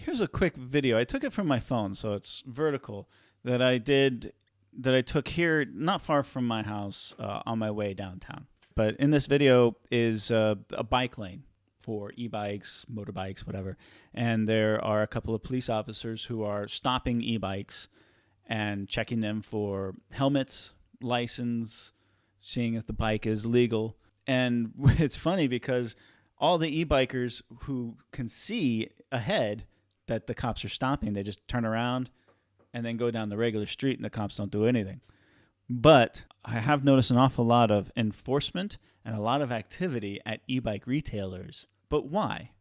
Here's a quick video. I took it from my phone, so it's vertical, that I took here not far from my house on my way downtown. But in this video is a bike lane for e-bikes, motorbikes, whatever. And there are a couple of police officers who are stopping e-bikes and checking them for helmets, license, seeing if the bike is legal. And it's funny because all the e-bikers who can see ahead that the cops are stopping, they just turn around and then go down the regular street and the cops don't do anything. But I have noticed an awful lot of enforcement and a lot of activity at e-bike retailers. But why?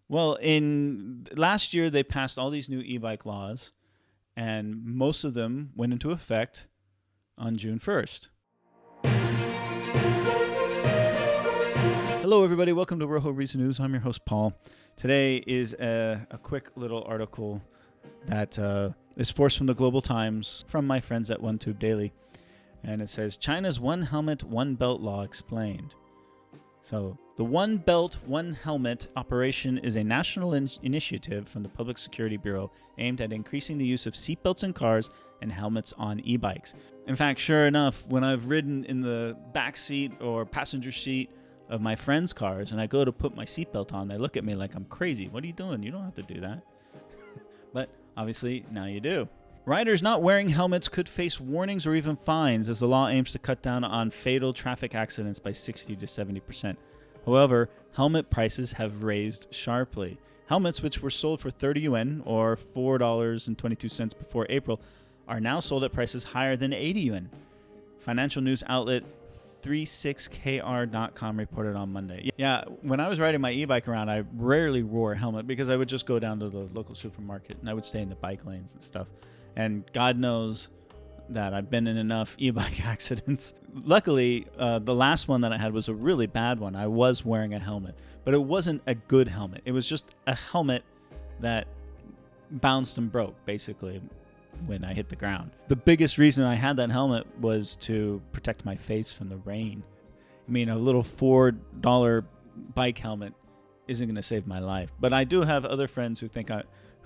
Well, in last year they passed all these new e-bike laws, and most of them went into effect on June 1st. Hello, everybody. Welcome to Rojo Reads News. I'm your host, Paul. Today is a quick little article that is forced from the Global Times from my friends at OneTube Daily. And it says, China's One Helmet, One Belt Law Explained. So the One Belt, One Helmet operation is a national initiative from the Public Security Bureau aimed at increasing the use of seatbelts in cars and helmets on e-bikes. In fact, sure enough, when I've ridden in the back seat or passenger seat of my friends' cars and I go to put my seatbelt on, they look at me like I'm crazy. What are you doing? You don't have to do that. But obviously, now you do. Riders not wearing helmets could face warnings or even fines as the law aims to cut down on fatal traffic accidents by 60 to 70%. However, helmet prices have raised sharply. Helmets, which were sold for 30 yuan or $4.22 before April, are now sold at prices higher than 80 yuan. Financial news outlet 36kr.com reported on Monday. Yeah, when I was riding my e-bike around, I rarely wore a helmet because I would just go down to the local supermarket and I would stay in the bike lanes and stuff. And God knows that I've been in enough e-bike accidents. Luckily, the last one that I had was a really bad one. I was wearing a helmet, but it wasn't a good helmet. It was just a helmet that bounced and broke, basically, when I hit the ground. The biggest reason I had that helmet was to protect my face from the rain. I mean, a little $4 bike helmet isn't going to save my life. But I do have other friends who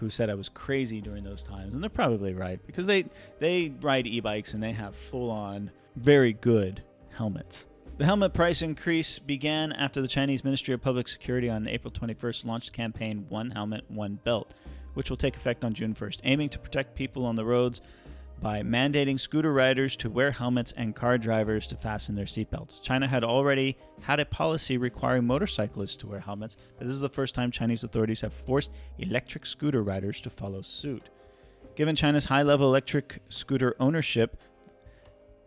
said I was crazy during those times, and they're probably right because they ride e-bikes and they have full-on, very good helmets. The helmet price increase began after the Chinese Ministry of Public Security on April 21st launched campaign One Helmet, One Belt, which will take effect on June 1st, aiming to protect people on the roads by mandating scooter riders to wear helmets and car drivers to fasten their seatbelts. China had already had a policy requiring motorcyclists to wear helmets, but this is the first time Chinese authorities have forced electric scooter riders to follow suit. Given China's high-level electric scooter ownership,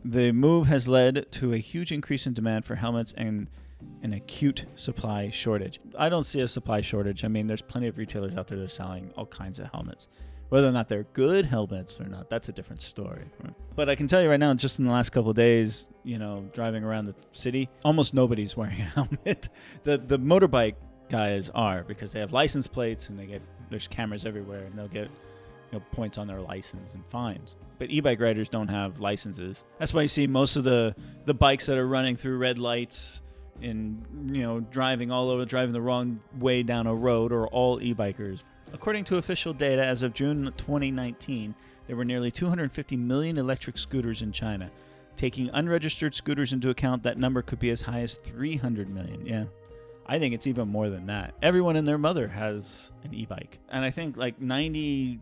the move has led to a huge increase in demand for helmets and an acute supply shortage. I don't see a supply shortage. I mean, there's plenty of retailers out there that are selling all kinds of helmets. Whether or not they're good helmets or not, that's a different story. Right? But I can tell you right now, just in the last couple of days, driving around the city, almost nobody's wearing a helmet. The motorbike guys are, because they have license plates and there's cameras everywhere, and they'll get points on their license and fines. But e-bike riders don't have licenses. That's why you see most of the bikes that are running through red lights and driving the wrong way down a road are all e-bikers. According to official data, as of June 2019, there were nearly 250 million electric scooters in China. Taking unregistered scooters into account, that number could be as high as 300 million. Yeah, I think it's even more than that. Everyone and their mother has an e-bike. And I think like into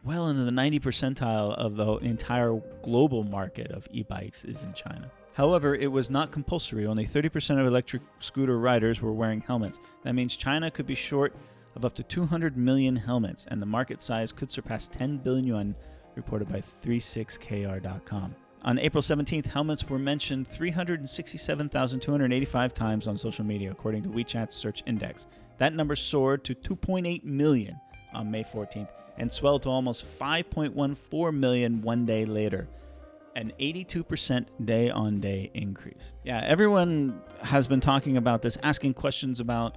the 90 percentile of the entire global market of e-bikes is in China. However, it was not compulsory. Only 30% of electric scooter riders were wearing helmets. That means China could be short of up to 200 million helmets, and the market size could surpass 10 billion yuan, reported by 36kr.com. On April 17th, helmets were mentioned 367,285 times on social media, according to WeChat's search index. That number soared to 2.8 million on May 14th and swelled to almost 5.14 million one day later, an 82% day-on-day increase. Yeah, everyone has been talking about this, asking questions about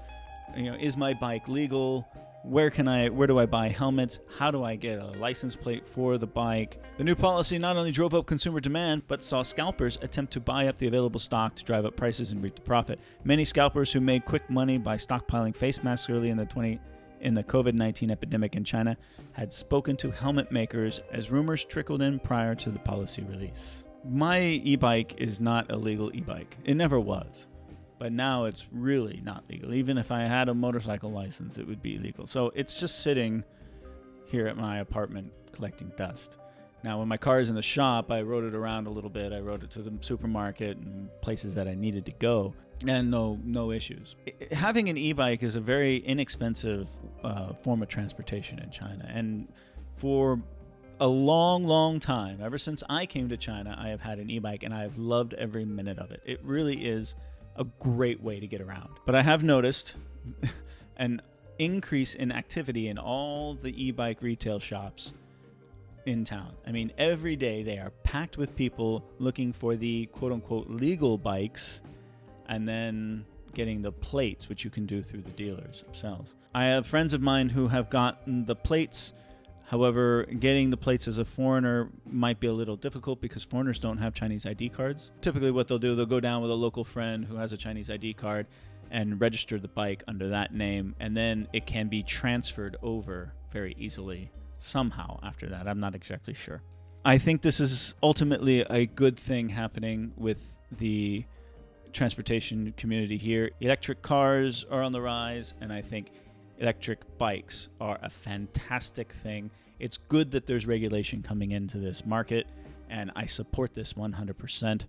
is my bike legal? Where do I buy helmets? How do I get a license plate for the bike? The new policy not only drove up consumer demand, but saw scalpers attempt to buy up the available stock to drive up prices and reap the profit. Many scalpers who made quick money by stockpiling face masks early in the in the COVID-19 epidemic in China had spoken to helmet makers as rumors trickled in prior to the policy release. My e-bike is not a legal e-bike. It never was. But now it's really not legal. Even if I had a motorcycle license, it would be illegal. So it's just sitting here at my apartment collecting dust. Now, when my car is in the shop, I rode it around a little bit. I rode it to the supermarket and places that I needed to go, and no issues. Having an e-bike is a very inexpensive form of transportation in China. And for a long time, ever since I came to China, I have had an e-bike, and I have loved every minute of it. It really is a great way to get around. But I have noticed an increase in activity in all the e-bike retail shops in town. I mean, every day they are packed with people looking for the quote-unquote legal bikes and then getting the plates, which you can do through the dealers themselves. I have friends of mine who have gotten the plates. However, getting the plates as a foreigner might be a little difficult because foreigners don't have Chinese ID cards. Typically what they'll do, they'll go down with a local friend who has a Chinese ID card and register the bike under that name, and then it can be transferred over very easily somehow after that. I'm not exactly sure. I think this is ultimately a good thing happening with the transportation community here. Electric cars are on the rise, and I think electric bikes are a fantastic thing. It's good that there's regulation coming into this market, and I support this 100%.